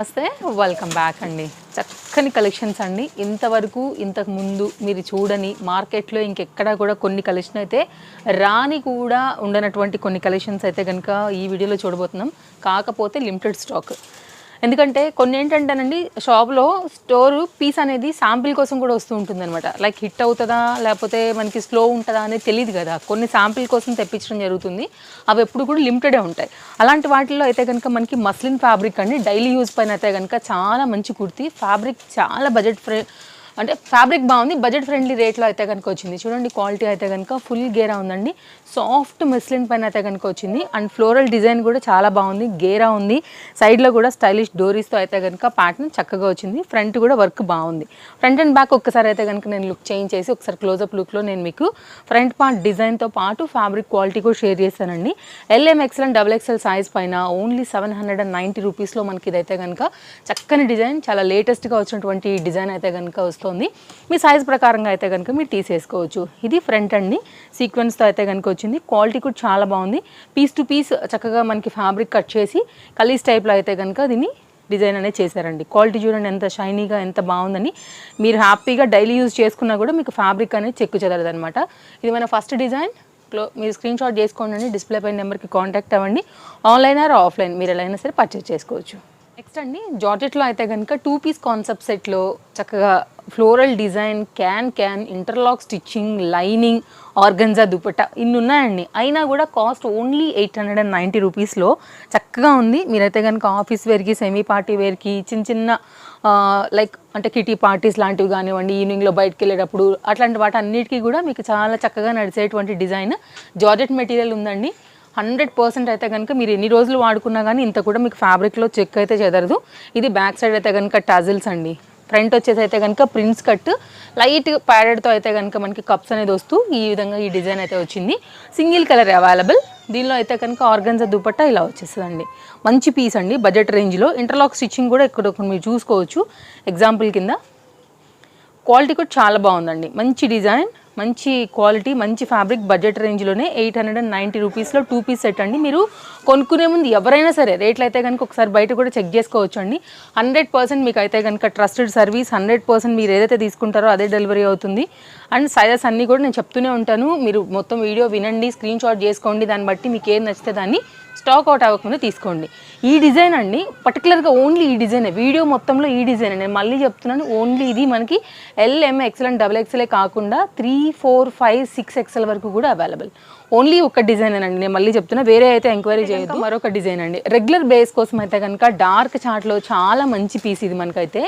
నమస్తే, welcome back అండి. చక్కని కలెక్షన్స్ అండి. ఇంతవరకు ఇంతకు ముందు మీరు చూడని మార్కెట్లో ఇంకెక్కడా కూడా కొన్ని కలెక్షన్ అయితే రాని కూడా ఉండనటువంటి కొన్ని కలెక్షన్స్ అయితే కనుక ఈ వీడియోలో చూడబోతున్నాం. కాకపోతే లిమిటెడ్ స్టాక్. ఎందుకంటే కొన్ని ఏంటంటేనండి, షాప్లో స్టోర్ పీస్ అనేది శాంపిల్ కోసం కూడా వస్తూ ఉంటుంది అనమాట. లైక్ హిట్ అవుతుందా లేకపోతే మనకి స్లో ఉంటుందా అనేది తెలియదు కదా. కొన్ని శాంపిల్ కోసం తెప్పించడం జరుగుతుంది. అవి ఎప్పుడు కూడా లిమిటెడే ఉంటాయి. అలాంటి వాటిల్లో అయితే కనుక మనకి మస్లిన్ ఫ్యాబ్రిక్ అండి, డైలీ యూజ్ పైన అయితే కనుక చాలా మంచి కుర్తీ. ఫ్యాబ్రిక్ చాలా అంటే ఫ్యాబ్రిక్ బాగుంది, బడ్జెట్ ఫ్రెండ్లీ రేట్లో అయితే కనుక వచ్చింది. చూడండి, క్వాలిటీ అయితే కనుక ఫుల్ గేరా ఉందండి. సాఫ్ట్ మెస్లిన్ పైన అయితే కనుక వచ్చింది. అండ్ ఫ్లోరల్ డిజైన్ కూడా చాలా బాగుంది, గేరా ఉంది. సైడ్లో కూడా స్టైలిష్ డోరీస్తో అయితే కనుక ప్యాటర్న్ చక్కగా వచ్చింది. ఫ్రంట్ కూడా వర్క్ బాగుంది. ఫ్రంట్ అండ్ బ్యాక్ ఒక్కసారి అయితే కనుక నేను లుక్ చేంజ్ చేసి ఒకసారి క్లోజప్ లుక్లో నేను మీకు ఫ్రంట్ పార్ట్ డిజైన్తో పాటు ఫ్యాబ్రిక్ క్వాలిటీ కూడా షేర్ చేశానండి. LM XL and XXL size పైన ఓన్లీ 790 రూపీస్లో మనకి ఇదైతే కనుక చక్కని డిజైన్, చాలా లేటెస్ట్గా వచ్చినటువంటి డిజైన్ అయితే కనుక వస్తుంది. మీ సైజ్ ప్రకారంగా అయితే కనుక మీరు తీసేసుకోవచ్చు. ఇది ఫ్రంట్ అండి, సీక్వెన్స్తో అయితే కనుక వచ్చింది. క్వాలిటీ కూడా చాలా బాగుంది. పీస్ టు పీస్ చక్కగా మనకి ఫ్యాబ్రిక్ కట్ చేసి కలీస్ టైప్లో అయితే కనుక దీన్ని డిజైన్ అనేది చేశారండి. క్వాలిటీ చూడండి ఎంత షైనీగా, ఎంత బాగుందని. మీరు హ్యాపీగా డైలీ యూజ్ చేసుకున్నా కూడా మీకు ఫ్యాబ్రిక్ అనేది చెక్కు చెదరదు అనమాట. ఇది మన ఫస్ట్ డిజైన్. మీరు స్క్రీన్ షాట్ చేసుకోండి, డిస్ప్లే పైన నెంబర్కి కాంటాక్ట్ అవ్వండి. ఆన్లైన్ ఆర్ ఆఫ్లైన్ మీరు ఎలా అయినా సరే పర్చేస్ చేసుకోవచ్చు. నెక్స్ట్ అండి, జార్జెట్లో అయితే కనుక 2 పీస్ కాన్సెప్ట్ సెట్లో చక్కగా floral design, can interlock stitching, lining, organza dupatta ఇన్ని ఉన్నాయండి. అయినా కూడా కాస్ట్ ఓన్లీ 890 రూపీస్లో చక్కగా ఉంది. మీరైతే కనుక ఆఫీస్ వేర్కి, సెమీ పార్టీ వేర్కి, చిన్న లైక్ అంటే కిటీ పార్టీస్ లాంటివి కానివ్వండి, ఈవినింగ్లో బయటకు వెళ్ళేటప్పుడు అట్లాంటి వాటి అన్నిటికీ కూడా మీకు చాలా చక్కగా నడిచేటువంటి డిజైన్ జార్జెట్ మెటీరియల్ ఉందండి. 100% అయితే కనుక మీరు ఎన్ని రోజులు వాడుకున్నా కానీ ఇంత కూడా మీకు ఫ్యాబ్రిక్లో చెక్ అయితే చెదరదు. ఇది బ్యాక్ సైడ్ అయితే కనుక టజిల్స్ అండి. ఫ్రంట్ వచ్చేసి అయితే కనుక ప్రిన్స్ కట్, లైట్ ప్యాడెడ్తో అయితే కనుక మనకి కప్స్ అనేది వస్తూ ఈ విధంగా ఈ డిజైన్ అయితే వచ్చింది. Single colour available. దీనిలో అయితే కనుక ఆర్గన్జా దుపట్టా ఇలా వచ్చేస్తుందండి. మంచి పీస్ అండి, బడ్జెట్ రేంజ్లో. ఇంటర్లాక్ స్టిచ్చింగ్ కూడా ఇక్కడ మీరు చూసుకోవచ్చు ఎగ్జాంపుల్ కింద. క్వాలిటీ కూడా చాలా బాగుందండి. మంచి డిజైన్, మంచి క్వాలిటీ, మంచి ఫ్యాబ్రిక్, బడ్జెట్ రేంజ్లోనే 890 రూపీస్లో 2 పీస్ సెట్ అండి. మీరు కొనుక్కునే ముందు ఎవరైనా సరే రేట్లు అయితే కనుక ఒకసారి బయట కూడా చెక్ చేసుకోవచ్చు అండి. 100% మీకు అయితే కనుక ట్రస్టెడ్ సర్వీస్, 100% మీరు ఏదైతే తీసుకుంటారో అదే డెలివరీ అవుతుంది. అండ్ సైజెస్ అన్నీ కూడా నేను చెప్తూనే ఉంటాను. మీరు మొత్తం వీడియో వినండి, స్క్రీన్ షాట్ చేసుకోండి. దాన్ని బట్టి మీకు ఏది నచ్చితే దాన్ని స్టాక్ అవుట్ అవ్వకముందు తీసుకోండి. ఈ డిజైన్ అండి పర్టికులర్గా ఓన్లీ ఈ డిజైనే, వీడియో మొత్తంలో ఈ డిజైన్. నేను మళ్ళీ చెప్తున్నాను, ఓన్లీ ఇది మనకి LM XL అండ్ XXL కాకుండా 3, 4, 5, 6 XL వరకు కూడా అవైలబుల్. ఓన్లీ ఒక డిజైన్ అండి, నేను మళ్ళీ చెప్తున్నా. వేరే అయితే ఎంక్వైరీ చేయొద్దు. మరొక డిజైన్ అండి, రెగ్యులర్ బేస్ కోసం అయితే కనుక డార్క్ చార్ట్లో చాలా మంచి పీస్. ఇది మనకైతే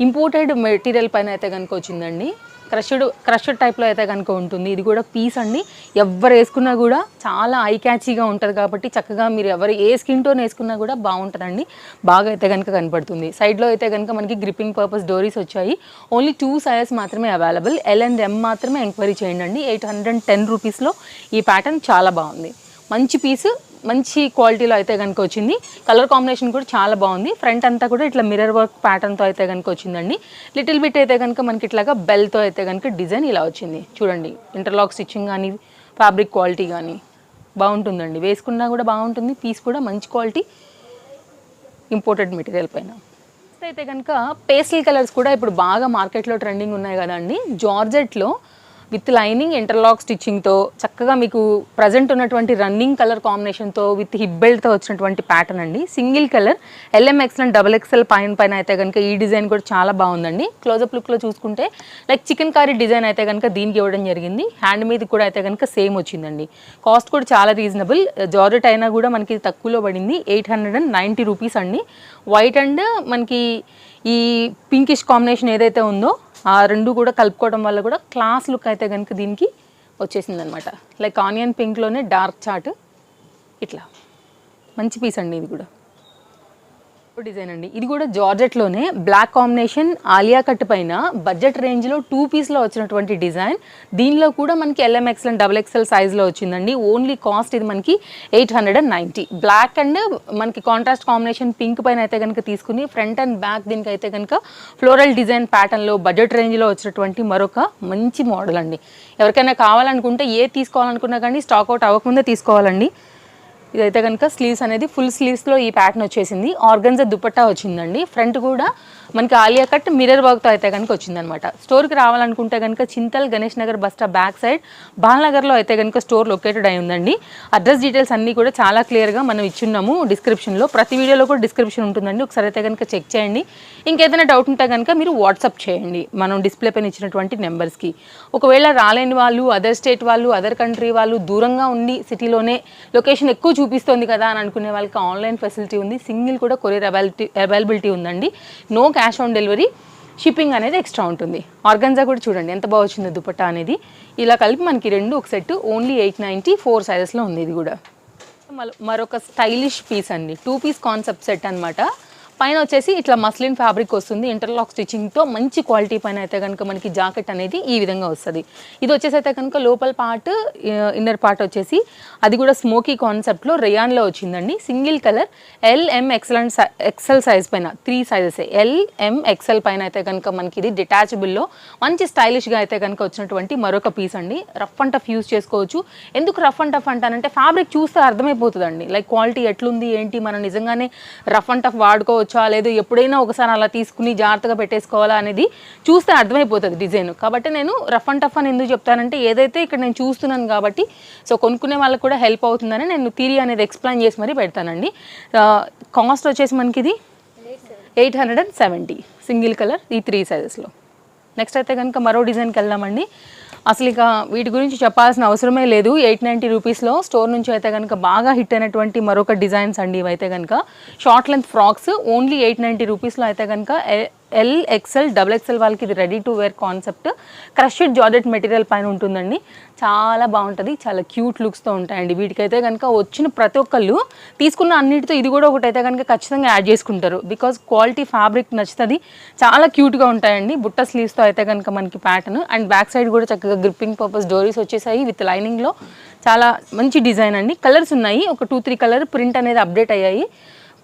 ఇంపోర్టెడ్ మెటీరియల్ పైన అయితే కనుక వచ్చిందండి. క్రష్డ్ టైప్లో అయితే కనుక ఉంటుంది. ఇది కూడా పీస్ అండి. ఎవరు వేసుకున్నా కూడా చాలా ఐ క్యాచీగా ఉంటుంది కాబట్టి చక్కగా మీరు ఏ స్కిన్ టోన్ వేసుకున్నా కూడా బాగుంటుందండి. బాగా అయితే కనుక కనపడుతుంది. సైడ్లో అయితే కనుక మనకి గ్రిప్పింగ్ పర్పస్ డోరీస్ వచ్చాయి. ఓన్లీ 2 సైజెస్ మాత్రమే అవైలబుల్. L and M మాత్రమే ఎంక్వైరీ చేయండి. 810 రూపీస్లో ఈ ప్యాటర్న్ చాలా బాగుంది. మంచి పీసు, మంచి క్వాలిటీలో అయితే కనుక వచ్చింది. కలర్ కాంబినేషన్ కూడా చాలా బాగుంది. ఫ్రంట్ అంతా కూడా ఇట్లా మిర్రర్ వర్క్ ప్యాటర్న్తో అయితే కనుక వచ్చిందండి. లిటిల్ బిట్ అయితే కనుక మనకి ఇట్లాగా బెల్తో అయితే కనుక డిజైన్ ఇలా వచ్చింది. చూడండి, ఇంటర్లాక్ స్టిచ్చింగ్ కానీ ఫ్యాబ్రిక్ క్వాలిటీ కానీ బాగుంటుందండి. వేసుకున్నా కూడా బాగుంటుంది. పీస్ కూడా మంచి క్వాలిటీ, ఇంపోర్టెడ్ మెటీరియల్ పైన. అయితే కనుక పేస్టల్ కలర్స్ కూడా ఇప్పుడు బాగా మార్కెట్లో ట్రెండింగ్ ఉన్నాయి కదండి. జార్జెట్లో విత్ లైనింగ్, ఇంటర్లాక్ స్టిచ్చింగ్తో చక్కగా మీకు ప్రజెంట్ ఉన్నటువంటి రన్నింగ్ కలర్ కాంబినేషన్తో విత్ హిప్ బెల్ట్తో వచ్చినటువంటి ప్యాటర్న్ అండి. Single colour LM XL and XXL పైన అయితే కనుక ఈ డిజైన్ కూడా చాలా బాగుందండి. క్లోజప్ లుక్లో చూసుకుంటే లైక్ చికెన్ కర్రీ డిజైన్ అయితే కనుక దీనికి ఇవ్వడం జరిగింది. హ్యాండ్ మీద కూడా అయితే కనుక సేమ్ వచ్చిందండి. కాస్ట్ కూడా చాలా రీజనబుల్. జార్జెట్ అయినా కూడా మనకి తక్కువలో పడింది. 890 రూపీస్ అండి. వైట్ అండ్ మనకి ఈ పింకిష్ కాంబినేషన్ ఏదైతే ఉందో ఆ రెండు కూడా కలుపుకోవడం వల్ల కూడా క్లాస్ లుక్ అయితే కనుక దీనికి వచ్చేసింది అనమాట. లైక్ ఆనియన్ పింక్లోనే డార్క్ చార్ట్ ఇట్లా మంచి పీస్ అండి. ఇది కూడా డిజైన్ అండి. ఇది కూడా జార్జెట్లోనే బ్లాక్ కాంబినేషన్ ఆలియా కట్ పైన బడ్జెట్ రేంజ్లో 2 పీస్లో వచ్చినటువంటి డిజైన్. దీనిలో కూడా మనకి LM XL అండ్ XXL సైజ్లో వచ్చిందండి. ఓన్లీ కాస్ట్ ఇది మనకి 890. బ్లాక్ అండ్ మనకి కాంట్రాస్ట్ కాంబినేషన్ పింక్ పైన అయితే కనుక తీసుకుని ఫ్రంట్ అండ్ బ్యాక్ దీనికి అయితే కనుక ఫ్లోరల్ డిజైన్ ప్యాటర్న్లో బడ్జెట్ రేంజ్లో వచ్చినటువంటి మరొక మంచి మోడల్ అండి. ఎవరికైనా కావాలనుకుంటే తీసుకోవాలనుకున్నా కానీ స్టాక్ అవుట్ అవ్వకముందే తీసుకోవాలండి. ఇదైతే కనుక స్లీవ్స్ అనేది ఫుల్ స్లీవ్స్లో ఈ ప్యాటర్న్ వచ్చేసింది. ఆర్గన్జా దుపట్టా వచ్చిందండి. ఫ్రంట్ కూడా మనకి ఆలియా కట్ మిర్రర్ వర్క్తో అయితే కనుక వచ్చిందనమాట. స్టోర్కి రావాలనుకుంటే కనుక Chintal Ganesh Nagar bus stop back side బాలనగర్లో అయితే కనుక స్టోర్ లొకేటెడ్ అయి ఉందండి. అడ్రస్ డీటెయిల్స్ అన్నీ కూడా చాలా క్లియర్గా మనం ఇచ్చున్నాము డిస్క్రిప్షన్లో. ప్రతి వీడియోలో కూడా డిస్క్రిప్షన్ ఉంటుందండి, ఒకసారి అయితే కనుక చెక్ చేయండి. ఇంకేదైనా డౌట్ ఉంటే కనుక మీరు వాట్సాప్ చేయండి మనం డిస్ప్లే పైన ఇచ్చినటువంటి నెంబర్స్కి. ఒకవేళ రాలేని వాళ్ళు, అదర్ స్టేట్ వాళ్ళు, అదర్ కంట్రీ వాళ్ళు, దూరంగా ఉండి సిటీలోనే లొకేషన్ ఎక్కువ చూపిస్తుంది కదా అని అనుకునే వాళ్ళకి ఆన్లైన్ ఫెసిలిటీ ఉంది. సింగిల్ కూడా కొరియర్ అవైలబిలిటీ ఉందండి. No cash on delivery, shipping అనేది ఎక్స్ట్రా ఉంటుంది. ఆర్గన్జా కూడా చూడండి ఎంత బాగా వచ్చిందో దుపట్టా అనేది. ఇలా కలిపి మనకి రెండు ఒక సెట్ ఓన్లీ 890, 4 సైజెస్లో ఉంది. ఇది కూడా మరొక స్టైలిష్ పీస్ అండి, 2 పీస్ కాన్సెప్ట్ సెట్ అనమాట. పైన వచ్చేసి ఇట్లా మస్లిన్ ఫ్యాబ్రిక్ వస్తుంది, ఇంటర్లాక్ స్టిచ్చింగ్తో మంచి క్వాలిటీ పైన అయితే కనుక మనకి జాకెట్ అనేది ఈ విధంగా వస్తుంది. ఇది వచ్చేసి అయితే కనుక లోపల పార్ట్, ఇన్నర్ పార్ట్ వచ్చేసి అది కూడా స్మోకీ కాన్సెప్ట్లో రేయాన్లో వచ్చిందండి. Single colour LM XL size పైన 3 సైజెస్ LM XL పైన అయితే కనుక మనకి ఇది డిటాచబుల్లో మంచి స్టైలిష్గా అయితే కనుక వచ్చినటువంటి మరొక పీస్ అండి. రఫ్ అండ్ టఫ్ యూజ్ చేసుకోవచ్చు. ఎందుకు రఫ్ అండ్ టఫ్ అంటానంటే ఫ్యాబ్రిక్ చూస్తే అర్థమైపోతుందండి, లైక్ క్వాలిటీ ఎట్లుంది ఏంటి, మనం నిజంగానే రఫ్ అండ్ టఫ్ వాడుకోవచ్చు లేదు ఎప్పుడైనా ఒకసారి అలా తీసుకుని జాగ్రత్తగా పెట్టేసుకోవాలా అనేది చూస్తే అర్థమైపోతుంది డిజైన్. కాబట్టి నేను రఫ్ అండ్ టఫ్ అని ఎందుకు చెప్తానంటే ఏదైతే ఇక్కడ నేను చూస్తున్నాను కాబట్టి సో కొనుక్కునే వాళ్ళకి కూడా హెల్ప్ అవుతుందని నేను థియరీ అనేది ఎక్స్ప్లెయిన్ చేసి మరీ పెడతానండి. కాస్ట్ వచ్చేసి మనకి ఇది 870 సింగిల్ కలర్ ఈ 3 సైజెస్లో. నెక్స్ట్ అయితే కనుక మరో డిజైన్కి వెళ్దామండి. అసలు ఇక వీటి గురించి చెప్పాల్సిన అవసరమే లేదు. 890 రూపీస్లో స్టోర్ నుంచి అయితే కనుక బాగా హిట్ అయినటువంటి మరొక డిజైన్స్ అండి. ఇవైతే కనుక షార్ట్ లెంత్ ఫ్రాక్స్ ఓన్లీ 890 రూపీస్లో అయితే కనుక LXL, XXL వాళ్ళకి ఇది ready to wear concept. Crushed georgette material పైన ఉంటుందండి. చాలా బాగుంటుంది, చాలా క్యూట్ లుక్స్తో ఉంటాయండి. వీటికైతే కనుక వచ్చిన ప్రతి ఒక్కళ్ళు తీసుకున్న అన్నిటితో ఇది కూడా ఒకటైతే కనుక ఖచ్చితంగా యాడ్ చేసుకుంటారు. బికాజ్ క్వాలిటీ ఫ్యాబ్రిక్ నచ్చుతుంది, చాలా క్యూట్గా ఉంటాయండి. బుట్ట స్లీవ్స్తో అయితే కనుక మనకి ప్యాటర్న్ అండ్ బ్యాక్ సైడ్ కూడా చక్కగా గ్రిప్పింగ్ పర్పస్ డోరీస్ వచ్చేసాయి విత్ లైనింగ్లో. చాలా మంచి డిజైన్ అండి. కలర్స్ ఉన్నాయి, ఒక 2-3 కలర్ ప్రింట్ అనేది అప్డేట్ అయ్యాయి.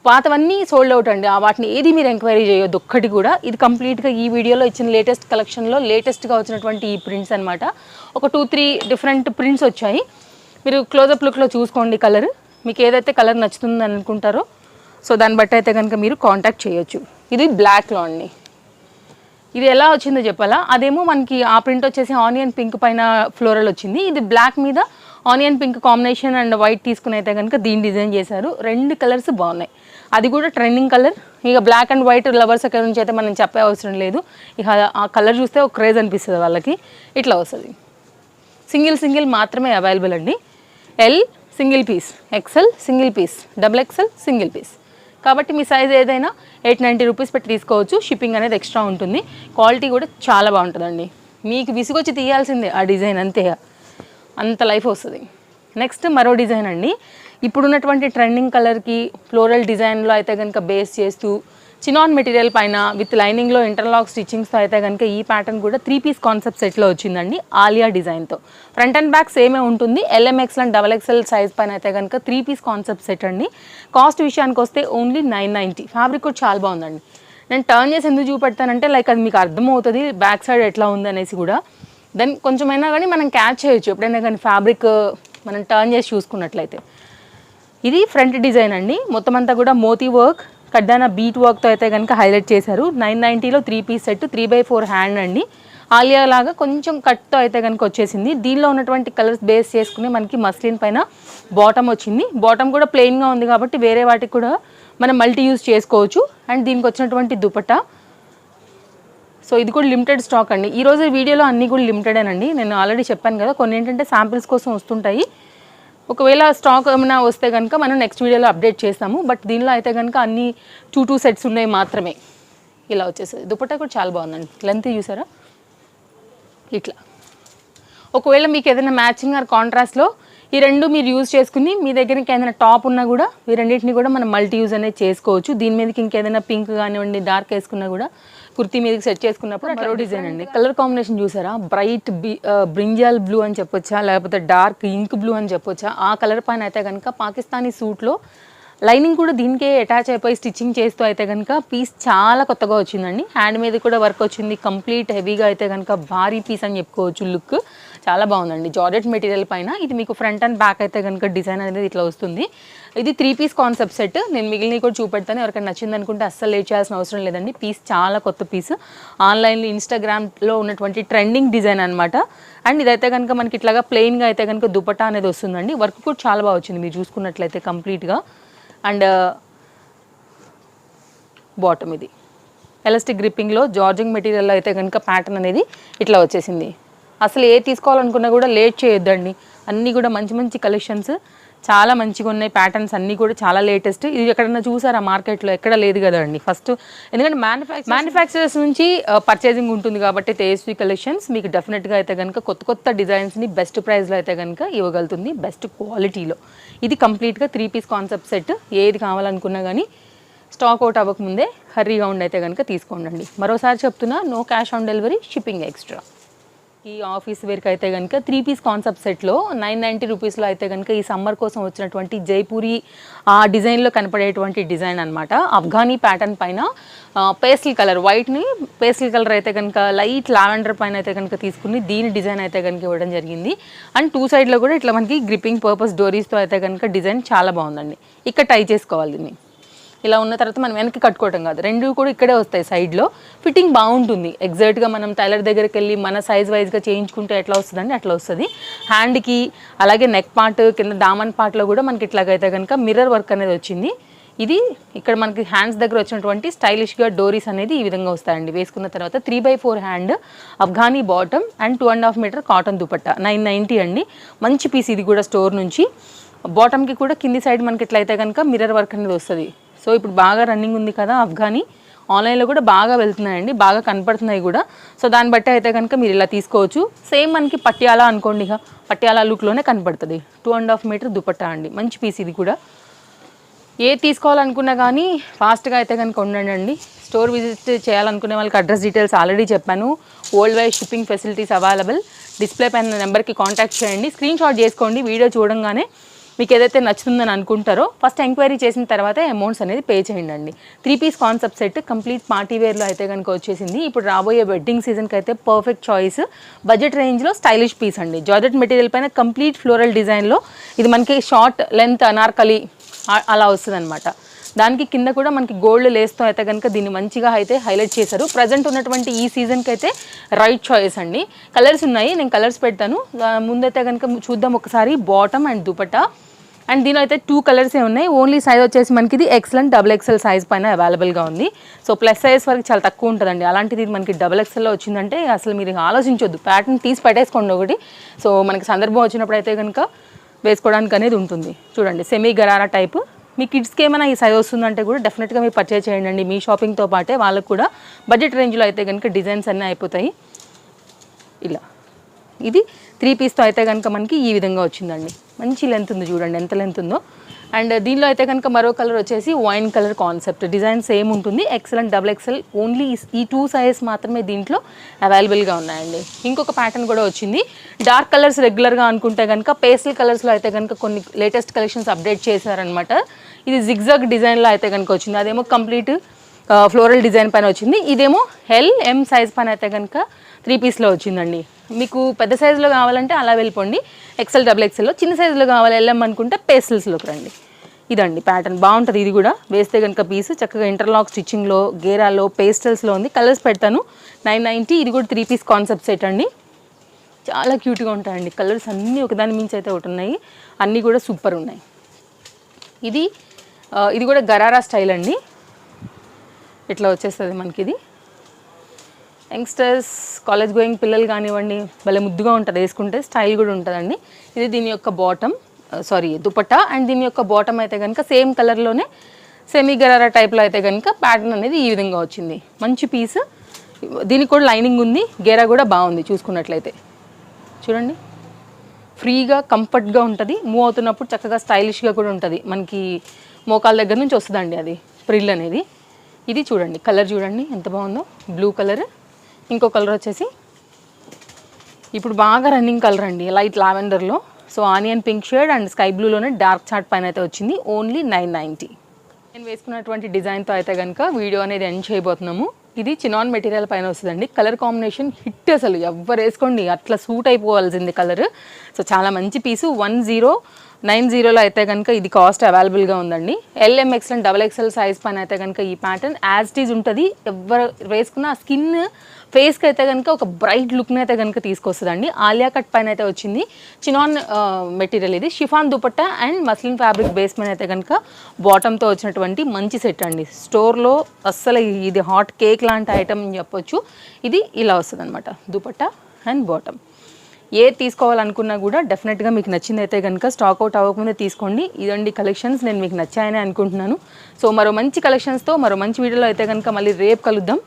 పాతవన్నీ సోల్డ్ అవుట్ అండి, వాటిని ఏది మీరు ఎంక్వైరీ చేయొద్దు ఒక్కటి కూడా. ఇది కంప్లీట్గా ఈ వీడియోలో ఇచ్చిన లేటెస్ట్ కలెక్షన్లో లేటెస్ట్గా వచ్చినటువంటి ఈ ప్రింట్స్ అనమాట. ఒక 2-3 డిఫరెంట్ ప్రింట్స్ వచ్చాయి. మీరు క్లోజప్ లుక్లో చూసుకోండి కలర్, మీకు ఏదైతే కలర్ నచ్చుతుందని అనుకుంటారో సో దాన్ని బట్టి అయితే కనుక మీరు కాంటాక్ట్ చేయొచ్చు. ఇది బ్లాక్లో అండి. ఇది ఎలా వచ్చిందో చెప్పాలా, అదేమో మనకి ఆ ప్రింట్ వచ్చేసి ఆనియన్ పింక్ పైన ఫ్లోరల్ వచ్చింది. ఇది బ్లాక్ మీద onion pink combination and white తీసుకుని అయితే కనుక దీన్ని డిజైన్ చేశారు. 2 కలర్స్ బాగున్నాయి, అది కూడా ట్రెండింగ్ కలర్. ఇక బ్లాక్ అండ్ వైట్ లవర్స్ ఎక్కడి నుంచి అయితే మనం చెప్పే అవసరం లేదు. ఇక ఆ కలర్ చూస్తే ఒక క్రేజ్ అనిపిస్తుంది వాళ్ళకి. ఇట్లా వస్తుంది, సింగిల్ మాత్రమే అవైలబుల్ అండి. L single piece, XL single piece, XXL single piece. కాబట్టి మీ సైజ్ ఏదైనా 890 రూపీస్ పెట్టి తీసుకోవచ్చు. షిప్పింగ్ అనేది ఎక్స్ట్రా ఉంటుంది. క్వాలిటీ కూడా చాలా బాగుంటుందండి. మీకు విసుగొచ్చి తీయాల్సిందే ఆ డిజైన్, అంతే, అంత లైఫ్ వస్తుంది. నెక్స్ట్ మరో డిజైన్ అండి. ఇప్పుడున్నటువంటి ట్రెండింగ్ కలర్కి ఫ్లోరల్ డిజైన్లో అయితే కనుక బేస్ చేస్తూ చినాన్ మెటీరియల్ పైన విత్ లైనింగ్లో ఇంటర్లాక్ స్టిచ్చింగ్స్తో అయితే కనుక ఈ ప్యాటర్న్ కూడా 3 పీస్ కాన్సెప్ట్ సెట్లో వచ్చిందండి. ఆలియా డిజైన్తో ఫ్రంట్ అండ్ బ్యాక్ సేమే ఉంటుంది. LMX అండ్ XXL సైజ్ పైన అయితే కనుక 3 పీస్ కాన్సెప్ట్ సెట్ అండి. కాస్ట్ విషయానికి వస్తే ఓన్లీ 990. ఫ్యాబ్రిక్ కూడా చాలా బాగుందండి. నేను టర్న్ చేసి ఎందుకు చూపెడతానంటే లైక్ అది మీకు అర్థమవుతుంది బ్యాక్ సైడ్ ఎట్లా ఉంది అనేసి కూడా. దెన్ కొంచెమైనా కానీ మనం క్యాచ్ చేయొచ్చు ఎప్పుడైనా కానీ ఫ్యాబ్రిక్ మనం టర్న్ చేసి చూసుకున్నట్లయితే. ఇది ఫ్రంట్ డిజైన్ అండి. మొత్తం అంతా కూడా మోతీ వర్క్, కడ్డాన బీట్ వర్క్తో అయితే కనుక హైలైట్ చేశారు. 990లో 3 పీస్ సెట్, 3/4 హ్యాండ్ అండి. ఆలియా లాగా కొంచెం కట్తో అయితే కనుక వచ్చేసింది. దీనిలో ఉన్నటువంటి కలర్స్ బేస్ చేసుకుని మనకి మస్లిన్ పైన బాటమ్ వచ్చింది. బాటమ్ కూడా ప్లెయిన్గా ఉంది కాబట్టి వేరే వాటికి కూడా మనం మల్టీ యూజ్ చేసుకోవచ్చు. అండ్ దీనికి వచ్చినటువంటి దుపట్టా, సో ఇది కూడా లిమిటెడ్ స్టాక్ అండి. ఈరోజు వీడియోలో అన్నీ కూడా లిమిటెడేనండి. నేను ఆల్రెడీ చెప్పాను కదా, కొన్ని ఏంటంటే శాంపిల్స్ కోసం వస్తుంటాయి. ఒకవేళ స్టాక్ ఏమైనా వస్తే కనుక మనం నెక్స్ట్ వీడియోలో అప్డేట్ చేస్తాము. బట్ దీనిలో అయితే కనుక అన్ని 2 సెట్స్ ఉన్నాయి మాత్రమే. ఇలా వచ్చేస్తుంది. దుపట్టా కూడా చాలా బాగుందండి, లెంత్ చూసారా ఇట్లా. ఒకవేళ మీకు ఏదైనా మ్యాచింగ్ ఆర్ కాంట్రాస్ట్లో ఈ రెండు మీరు యూజ్ చేసుకుని మీ దగ్గరికి ఏదైనా టాప్ ఉన్నా కూడా ఈ రెండింటిని కూడా మనం మల్టీ యూజ్ అనేది చేసుకోవచ్చు. దీని మీదకి ఇంకేదైనా పింక్ కానివ్వండి, డార్క్ వేసుకున్నా కూడా కుర్తీ మీదకి సెట్ చేసుకున్నప్పుడు మరో డిజైన్ అండి. కలర్ కాంబినేషన్ చూసారా, బ్రైట్ బ్రింజాల్ బ్లూ అని చెప్పొచ్చా, లేకపోతే డార్క్ ఇంక్ బ్లూ అని చెప్పొచ్చా. ఆ కలర్ పైన అయితే కనుక పాకిస్తానీ సూట్లో లైనింగ్ కూడా దీనికే అటాచ్ అయిపోయి స్టిచ్చింగ్ చేస్తూ అయితే కనుక పీస్ చాలా కొత్తగా వచ్చిందండి. హ్యాండ్ మీద కూడా వర్క్ వచ్చింది, కంప్లీట్ హెవీగా అయితే కనుక భారీ పీస్ అని చెప్పుకోవచ్చు. లుక్ చాలా బాగుందండి. జార్జెట్ మెటీరియల్ పైన ఇది మీకు ఫ్రంట్ అండ్ బ్యాక్ అయితే కనుక డిజైన్ అనేది ఇట్లా వస్తుంది. ఇది 3 పీస్ కాన్సెప్ట్ సెట్. నేను మిగిలినవి కూడా చూపెడతాను, ఎవరికైనా నచ్చింది అనుకుంటే అస్సలు లేట్ చేయాల్సిన అవసరం లేదండి. పీస్ చాలా కొత్త పీస్, ఆన్లైన్లో ఇన్స్టాగ్రామ్లో ఉన్నటువంటి ట్రెండింగ్ డిజైన్ అనమాట. అండ్ ఇదైతే కనుక మనకి ఇట్లాగా ప్లెయిన్గా అయితే కనుక దుపట్టా అనేది వస్తుందండి. వర్క్ కూడా చాలా బాగా వచ్చింది మీరు చూసుకున్నట్లయితే కంప్లీట్గా. అండ్ బాటమ్ ఇది ఎలాస్టిక్ గ్రిప్పింగ్లో జార్జింగ్ మెటీరియల్లో అయితే కనుక ప్యాటర్న్ అనేది ఇట్లా వచ్చేసింది. అసలు ఏ తీసుకోవాలనుకున్నా కూడా లేట్ చేయొద్దండి. అన్నీ కూడా మంచి మంచి కలెక్షన్స్ చాలా మంచిగా ఉన్నాయి. ప్యాటర్న్స్ అన్నీ కూడా చాలా లేటెస్ట్. ఇది ఎక్కడన్నా చూసారా మార్కెట్లో? ఎక్కడ లేదు కదండి. ఫస్ట్ ఎందుకంటే మ్యానుఫ్యాక్చరర్స్ నుంచి పర్చేసింగ్ ఉంటుంది కాబట్టి తేజస్వి కలెక్షన్స్ మీకు డెఫినెట్గా అయితే కనుక కొత్త కొత్త డిజైన్స్ని బెస్ట్ ప్రైస్లో అయితే కనుక ఇవ్వగలుగుతుంది, బెస్ట్ క్వాలిటీలో. ఇది కంప్లీట్గా 3 పీస్ కాన్సెప్ట్ సెట్. ఏది కావాలనుకున్నా కానీ స్టాక్ అవుట్ అవ్వకముందే హర్రీగా ఉండైతే కనుక తీసుకోండి. మరోసారి చెప్తున్నా, no cash on delivery, shipping extra. ఈ ఆఫీస్ వేర్కి అయితే కనుక 3 పీస్ కాన్సెప్ట్ సెట్లో 990 రూపీస్లో అయితే కనుక ఈ సమ్మర్ కోసం వచ్చినటువంటి జైపూరి ఆ డిజైన్లో కనపడేటువంటి డిజైన్ అనమాట. అఫ్ఘానీ ప్యాటర్న్ పైన పేస్టల్ కలర్, వైట్ని పేస్టల్ కలర్ అయితే కనుక లైట్ లావెండర్ పైన అయితే కనుక తీసుకుని దీని డిజైన్ అయితే కనుక ఇవ్వడం జరిగింది. అండ్ 2 సైడ్లో కూడా ఇట్లా మనకి గ్రిప్పింగ్ పర్పస్ డోరీస్తో అయితే కనుక డిజైన్ చాలా బాగుందండి. ఇక్కడ టై చేసుకోవాలి దీన్ని. ఇలా ఉన్న తర్వాత మనం వెనక్కి కట్టుకోవటం కాదు, రెండు కూడా ఇక్కడే వస్తాయి సైడ్లో. ఫిట్టింగ్ బాగుంటుంది. ఎగ్జాక్ట్గా మనం టైలర్ దగ్గరికి వెళ్ళి మన సైజ్ వైజ్గా చేయించుకుంటే ఎట్లా వస్తుందండి అట్లా వస్తుంది. హ్యాండ్కి అలాగే నెక్ పార్ట్ కింద దామన్ పార్ట్లో కూడా మనకి ఇట్లాగైతే కనుక మిర్రర్ వర్క్ అనేది వచ్చింది. ఇది ఇక్కడ మనకి హ్యాండ్స్ దగ్గర వచ్చినటువంటి స్టైలిష్గా డోరీస్ అనేది ఈ విధంగా వస్తాయండి. వేసుకున్న తర్వాత 3/4 hand, Afghani bottom and 2.5 metre cotton dupatta. 990 అండి. మంచి పీస్ ఇది కూడా స్టోర్ నుంచి. బాటమ్కి కూడా కింది సైడ్ మనకి ఇట్లయితే కనుక మిర్రర్ వర్క్ అనేది వస్తుంది. సో ఇప్పుడు బాగా రన్నింగ్ ఉంది కదా అఫ్ఘానీ, ఆన్లైన్లో కూడా బాగా వెళ్తున్నాయండి, బాగా కనపడుతున్నాయి కూడా. సో దాన్ని బట్టి అయితే కనుక మీరు ఇలా తీసుకోవచ్చు. సేమ్ మనకి పట్యాలా అనుకోండి, ఇక పట్యాలా లుక్లోనే కనపడుతుంది. 2.5 మీటర్ దుపట్టా అండి. మంచి పీస్ ఇది కూడా. ఏ తీసుకోవాలనుకున్నా కానీ ఫాస్ట్గా అయితే కనుక ఉండండి. స్టోర్ విజిట్ చేయాలనుకునే వాళ్ళకి అడ్రస్ డీటెయిల్స్ ఆల్రెడీ చెప్పాను. World wide shipping facilities available. Display పైన నెంబర్కి కాంటాక్ట్ చేయండి, స్క్రీన్ షాట్ చేసుకోండి. వీడియో చూడంగానే మీకు ఏదైతే నచ్చుతుందని అనుకుంటారో ఫస్ట్ ఎంక్వైరీ చేసిన తర్వాత అమౌంట్స్ అనేది పే చేయండి. 3 piece concept set complete party వేర్లో అయితే కనుక వచ్చేసింది. ఇప్పుడు రాబోయే వెడ్డింగ్ సీజన్కి అయితే పర్ఫెక్ట్ చాయిస్. బడ్జెట్ రేంజ్లో స్టైలిష్ పీస్ అండి. జార్జెట్ మెటీరియల్ పైన కంప్లీట్ ఫ్లోరల్ డిజైన్లో ఇది మనకి షార్ట్ లెంత్ అనార్కలి అలా వస్తుంది అనమాట. దానికి కింద కూడా మనకి గోల్డ్ లేస్తో అయితే కనుక దీన్ని మంచిగా అయితే హైలైట్ చేశారు. ప్రజెంట్ ఉన్నటువంటి ఈ సీజన్కి అయితే రైట్ చాయిస్ అండి. కలర్స్ ఉన్నాయి, నేను కలర్స్ పెడతాను. ముందైతే కనుక చూద్దాం ఒకసారి. Bottom and dupatta. అండ్ దీనిలో అయితే 2 కలర్సే ఉన్నాయి. ఓన్లీ సైజ్ వచ్చేసి మనకి ఇది XL అండ్ XXL సైజ్ పైన అవైలబుల్గా ఉంది. సో ప్లస్ సైజ్ వరకు చాలా తక్కువ ఉంటుందండి. అలాంటిది మనకి XXLలో వచ్చిందంటే అసలు మీరు ఆలోచించొద్దు, ప్యాటర్న్ తీసి పెట్టేసుకోండి ఒకటి. సో మనకి సందర్భం వచ్చినప్పుడు అయితే కనుక వేసుకోవడానికి అనేది ఉంటుంది. చూడండి, సెమీ గరారా టైపు. మీ కిడ్స్కి ఏమైనా ఈ సైజ్ వస్తుందంటే కూడా డెఫినెట్గా మీరు పర్చేజ్ చేయండి. మీ షాపింగ్తో పాటే వాళ్ళకు కూడా బడ్జెట్ రేంజ్లో అయితే కనుక డిజైన్స్ అన్నీ అయిపోతాయి. ఇలా ఇది 3 పీస్తో అయితే కనుక మనకి ఈ విధంగా వచ్చిందండి. మంచి లెంత్ ఉంది, చూడండి ఎంత లెంత్ ఉందో. అండ్ దీనిలో అయితే కనుక మరో కలర్ వచ్చేసి wine colour concept. Design same ఉంటుంది. XL అండ్ XXL ఓన్లీ ఈ 2 సైజెస్ మాత్రమే దీంట్లో అవైలబుల్గా ఉన్నాయండి. ఇంకొక ప్యాటర్న్ కూడా వచ్చింది. డార్క్ కలర్స్ రెగ్యులర్గా అనుకుంటే కనుక పేస్టల్ కలర్స్లో అయితే కనుక కొన్ని లేటెస్ట్ కలెక్షన్స్ అప్డేట్ చేశారనమాట. ఇది జిగ్జాగ్ డిజైన్లో అయితే కనుక వచ్చింది. అదేమో కంప్లీట్ ఫ్లోరల్ డిజైన్ పైన వచ్చింది. ఇదేమో LM సైజ్ పైన అయితే కనుక 3 పీస్లో వచ్చిందండి. మీకు పెద్ద సైజులో కావాలంటే అలా వెళ్ళిపోండి, XL XXLలో. చిన్న సైజులో కావాలి LM అనుకుంటే పేస్టల్స్లోకి రండి. ఇదండి ప్యాటర్న్, బాగుంటుంది. ఇది కూడా వేస్తే కనుక పీస్ చక్కగా ఇంటర్లాక్ స్టిచ్చింగ్లో, గేరాలో, పేస్టల్స్లో ఉంది. కలర్స్ పెడతాను. 990. ఇది కూడా 3 పీస్ కాన్సెప్ట్ సెట్ అండి. చాలా క్యూట్గా ఉంటాయండి. కలర్స్ అన్నీ ఒకదాని మించి అయితే ఒకటి ఉన్నాయి. అన్నీ కూడా సూపర్ ఉన్నాయి. ఇది కూడా గరారా స్టైల్ అండి. ఇట్లా వచ్చేస్తుంది మనకి. ఇది యంగ్స్టర్స్, కాలేజ్ గోయింగ్ పిల్లలు కానివ్వండి, భలే ముద్దుగా ఉంటుంది, వేసుకుంటే స్టైల్ కూడా ఉంటుందండి. ఇది దీని యొక్క బాటమ్, దుపట్టా. అండ్ దీని యొక్క బాటమ్ అయితే కనుక సేమ్ కలర్లోనే సెమీ గరారా టైప్లో అయితే కనుక ప్యాటర్న్ అనేది ఈ విధంగా వచ్చింది. మంచి పీస్. దీనికి కూడా లైనింగ్ ఉంది, గేరా కూడా బాగుంది. చూసుకున్నట్లయితే చూడండి, ఫ్రీగా కంఫర్ట్గా ఉంటుంది. మూవ్ అవుతున్నప్పుడు చక్కగా స్టైలిష్గా కూడా ఉంటుంది. మనకి మోకాల దగ్గర నుంచి వస్తుందండి అది ఫ్రిల్ అనేది. ఇది చూడండి, కలర్ చూడండి ఎంత బాగుందో, బ్లూ కలర్. ఇంకో కలర్ వచ్చేసి ఇప్పుడు బాగా రన్నింగ్ కలర్ అండి, లైట్ లావెండర్లో. So onion pink shade and sky బ్లూలోనే డార్క్ చార్ట్ పైన అయితే వచ్చింది. ఓన్లీ 990. నేను వేసుకున్నటువంటి డిజైన్తో అయితే కనుక వీడియో అనేది ఎండ్ చేయబోతున్నాము. ఇది చినాన్ మెటీరియల్ పైన వస్తుందండి. కలర్ కాంబినేషన్ హిట్, అసలు ఎవరు వేసుకోండి అట్లా సూట్ అయిపోవాల్సింది కలర్. సో చాలా మంచి పీసు. 1090లో అయితే కనుక ఇది కాస్ట్ అవైలబుల్గా ఉందండి. LMXL అండ్ XXL సైజ్ పైన అయితే కనుక ఈ ప్యాటర్న్ యాజ్ ఇట్ ఈజ్ ఉంటుంది. ఎవరు వేసుకున్న స్కిన్ ఫేస్కి అయితే కనుక ఒక బ్రైట్ లుక్ని అయితే కనుక తీసుకొస్తుందండి. ఆలియా కట్ పైన అయితే వచ్చింది. చినాన్ మెటీరియల్ ఇది. Chiffon dupatta and muslin fabric base పైన అయితే కనుక బాటంతో వచ్చినటువంటి మంచి సెట్ అండి. స్టోర్లో అస్సలు ఇది హాట్ కేక్ లాంటి ఐటమ్ అని చెప్పొచ్చు. ఇది ఇలా వస్తుంది అనమాట, దుపట్టా అండ్ బాటమ్. ఏది తీసుకోవాలనుకున్నా కూడా డెఫినెట్గా మీకు నచ్చింది అయితే కనుక స్టాక్ అవుట్ అవ్వకముందే తీసుకోండి. ఇదండి కలెక్షన్స్, నేను మీకు నచ్చాయని అనుకుంటున్నాను. సో మరో మంచి కలెక్షన్స్తో మరో మంచి వీడియోలో అయితే కనుక మళ్ళీ రేపు కలుద్దాం.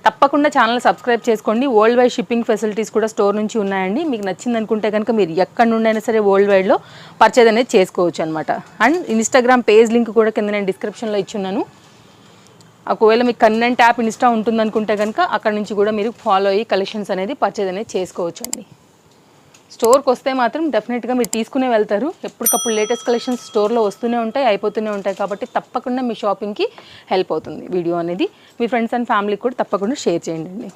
తప్పకుండా ఛానల్ సబ్స్క్రైబ్ చేసుకోండి. వరల్డ్ వైడ్ షిప్పింగ్ ఫెసిలిటీస్ కూడా స్టోర్ నుంచి ఉన్నాయండి. మీకు నచ్చింది అనుకుంటే కనుక మీరు ఎక్కడి నుండి అయినా సరే వరల్డ్ వైడ్లో పర్చేజ్ అనేది చేసుకోవచ్చు అనమాట. అండ్ ఇన్స్టాగ్రామ్ పేజ్ లింక్ కూడా కింద నేను డిస్క్రిప్షన్లో ఇచ్చున్నాను. ఒకవేళ మీకు కన్వెంట్ యాప్ ఇన్స్టా ఉంటుందనుకుంటే కనుక అక్కడ నుంచి కూడా మీరు ఫాలో అయ్యి కలెక్షన్స్ అనేది పర్చేజ్ అనేది చేసుకోవచ్చు అండి. స్టోర్కి వస్తే మాత్రం డెఫినెట్గా మీరు తీసుకునే వెళ్తారు. ఎప్పటికప్పుడు లేటెస్ట్ కలెక్షన్స్ స్టోర్లో వస్తూనే ఉంటాయి, అయిపోతూనే ఉంటాయి. కాబట్టి తప్పకుండా మీ షాపింగ్కి హెల్ప్ అవుతుంది వీడియో అనేది. మీ ఫ్రెండ్స్ అండ్ ఫ్యామిలీకి కూడా తప్పకుండా షేర్ చేయండి.